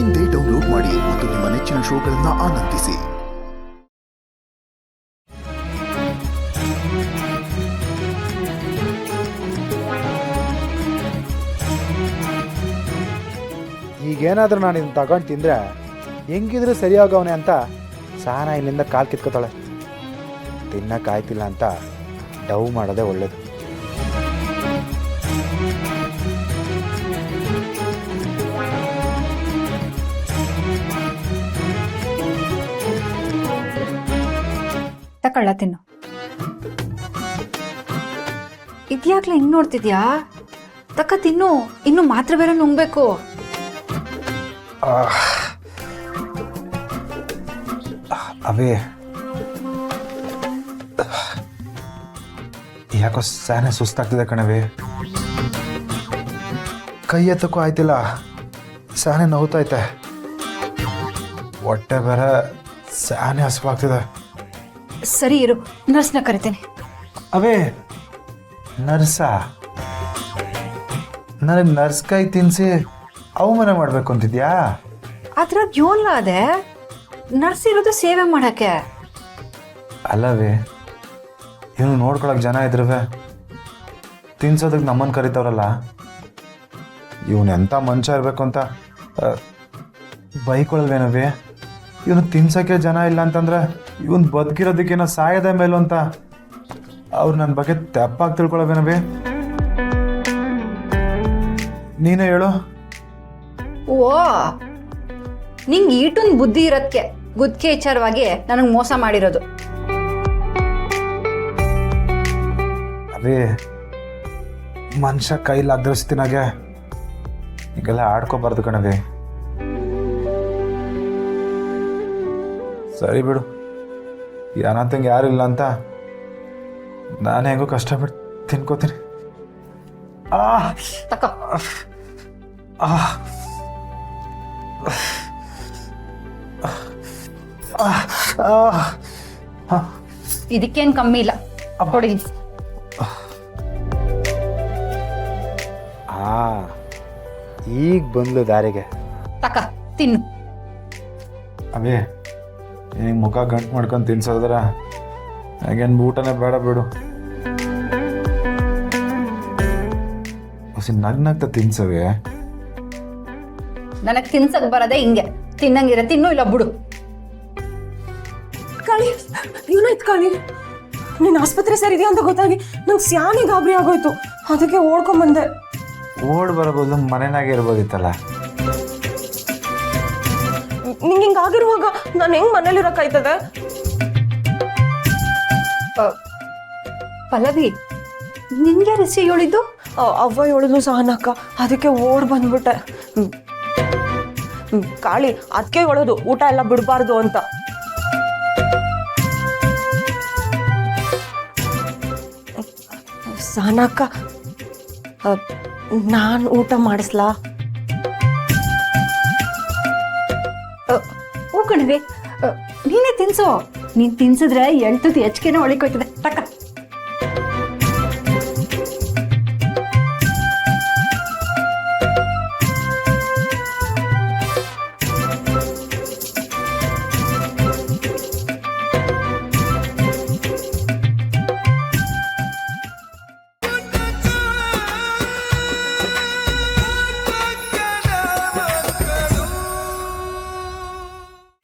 ಇಂದೇ ಡೌನ್ಲೋಡ್ ಮಾಡಿ ಮತ್ತು ನಿಮ್ಮ ನೆಚ್ಚಿನ ಶೋಗಳನ್ನು ಆನಂದಿಸಿ. ಈಗೇನಾದರೂ ನಾನು ಇದನ್ನು ತಗೊಂಡು ತಿಂದರೆ ಹೆಂಗಿದ್ರೂ ಸರಿಯಾಗವನೆ ಅಂತ ಸಹನಾ ಇಲ್ಲಿಂದ ಕಾಲು ಕಿತ್ಕೋತಾಳೆ. ತಿನ್ನಕ್ಕಾಯ್ತಿಲ್ಲ ಅಂತ ಡವ್ ಮಾಡೋದೇ ಒಳ್ಳೇದು. ತಕೊಳ್ಳ ತಿನ್ನು. ಇದ್ಯಾಕ್ಲ ಹಿಂಗ್ ನೋಡ್ತಿದ್ಯಾ? ತಕ್ಕ ತಿನ್ನು, ಇನ್ನು ಮಾತ್ರ ಬೇರೆ ನುಂಗ್ಬೇಕು. ಅವೇ ಯಾಕೋ ಸ್ಯಾನೆ ಸುಸ್ತಾಗ್ತಿದೆ ಕಣವೇ. ಕೈ ಎತ್ತಕ್ಕೂ ಆಯ್ತಿಲ್ಲ, ಸ್ಯಾನೆ ನೋವ್ತೈತೆ. ಹೊಟ್ಟೆ ಬೇರೆ ಸ್ಯಾನೆ ಹಸುವಾಗ್ತಿದೆ. ಸರಿ ಇರು, ನರ್ಸ್ನ ಕರಿತೇನೆ. ಅವೇ ನರ್ಸಾ? ನನಗೆ ನರ್ಸ್ ಕೈ ತಿನ್ನಿಸಿ ಅವಮಾನ ಮಾಡಬೇಕು ಅಂತಿದ್ಯಾ? ಅದ್ರಾಗ ಯೋಲ್ಲ ಅದೇ, ನರ್ಸ್ ಇರೋದು ಸೇವೆ ಮಾಡಕ್ಕೆ. ಅಲ್ಲವೇ, ಇವನು ನೋಡ್ಕೊಳಕ್ ಜನ ಇದ್ರವೆ ತಿನ್ಸೋದಕ್ಕೆ ನಮ್ಮನ್ನು ಕರಿತಾವ್ರಲ್ಲ, ಇವನು ಎಂಥ ಮನುಷ್ಯ ಇರಬೇಕು ಅಂತ ಬೈಕೊಳಲ್ವೇನವೇ? ಇವನು ತಿನ್ಸೋಕ್ಕೆ ಜನ ಇಲ್ಲ ಅಂತಂದ್ರೆ ಇವನು ಬದುಕಿರೋದಕ್ಕೇನೋ ಸಾಯದ ಮೇಲೂ ಅಂತ ಅವ್ರು ನನ್ನ ಬಗ್ಗೆ ತೆಪ್ಪಾಗಿ ತಿಳ್ಕೊಳವೇನವೇ? ನೀನೇ ಹೇಳು. ಓ, ನಿಂಗೆ ಈಟೊಂದು ಬುದ್ಧಿ ಇರೋದಕ್ಕೆ ಗುದ್ಕೆ ವಿಚಾರವಾಗಿ ನನಗೆ ಮೋಸ ಮಾಡಿರೋದು. ಅವೇ ಮನುಷ್ಯ ಕೈಲಾಗ್ದ್ರ ಸ್ಥಿತಿನಾಗೆ ಈಗೆಲ್ಲ ಆಡ್ಕೋಬಾರ್ದು ಕಣವೇ. ಸರಿ ಬಿಡು, ಏನಂತಂಗೆ ಯಾರಿಲ್ಲ ಅಂತ ನಾನು ಹೆಂಗೋ ಕಷ್ಟಪಟ್ಟು ತಿನ್ಕೋತೀನಿ. ತಕೋ. ಇದಕ್ಕೇನು ಕಮ್ಮಿ ಇಲ್ಲ, ಕೊಡಿ. ಈಗ ಬಂದ್ಲು ದಾರಿಗೆ. ತಕ ತಿನ್ನು. ಅವೇ ಈಗ ಮುಖ ಗಂಟು ಮಾಡ್ಕೊಂಡು ತಿನ್ಸೋದ್ರ ಹಾಗೇನು ಊಟನೇ ಬೇಡ ಬಿಡು. ಹೊಸ ನಗ್ನಗ್ತ ತಿನ್ಸವೇ. ನನಗೆ ತಿನ್ಸಕ್ ಬರದೆ ಹಿಂಗೆ, ತಿನ್ನಂಗಿರ ತಿನ್ನು, ಇಲ್ಲ ಬಿಡು. ಕಾಳಿ, ಏನಾಯ್ತು ಕಾಳಿ? ನೀನು ಆಸ್ಪತ್ರೆ ಸೇರಿದೆಯಾ ಅಂತ ಗೊತ್ತಾಗಿ ನಂಗೆ ಸ್ಯಾನೆ ಗಾಬರಿ ಆಗೋಯ್ತು, ಅದಕ್ಕೆ ಓಡ್ಕೊಂಬಂದೆ. ಓಡ್ ಬರಬಹುದು, ಮನೆನಾಗೆ ಇರ್ಬೋದಿತ್ತಲ್ಲ. ನಿಂಗೆ ಹಿಂಗಾಗಿರುವಾಗ ನಾನು ಹೆಂಗ್ ಮನೇಲಿರೋಕ್ಕಾಯ್ತದೆ? ಪಲ್ಲವಿ, ನಿನ್ಗೆ ರೆಸಿ ಹೇಳಿದ್ದು? ಅವ್ವ ಹೇಳಿದ್ಲು ಸಹನಕ್ಕ, ಅದಕ್ಕೆ ಓಡ್ ಬಂದ್ಬಿಟ್ಟೆ. ಕಾಳಿ, ಅದಕ್ಕೆ ಹೇಳೋದು ಊಟ ಎಲ್ಲ ಬಿಡಬಾರ್ದು ಅಂತ. ಸಹನಕ್ಕ, ನಾನು ಊಟ ಮಾಡಿಸ್ಲಾ? ಹೂ ಕಣಿವೆ, ನೀನೇ ತಿನ್ಸು. ನೀನ್ ತಿನ್ಸಿದ್ರೆ ಎಳ್ತದ್ದು ಹೆಚ್ಚಿಗೆನೇ ಒಳಿಕೋಯ್ತದೆ.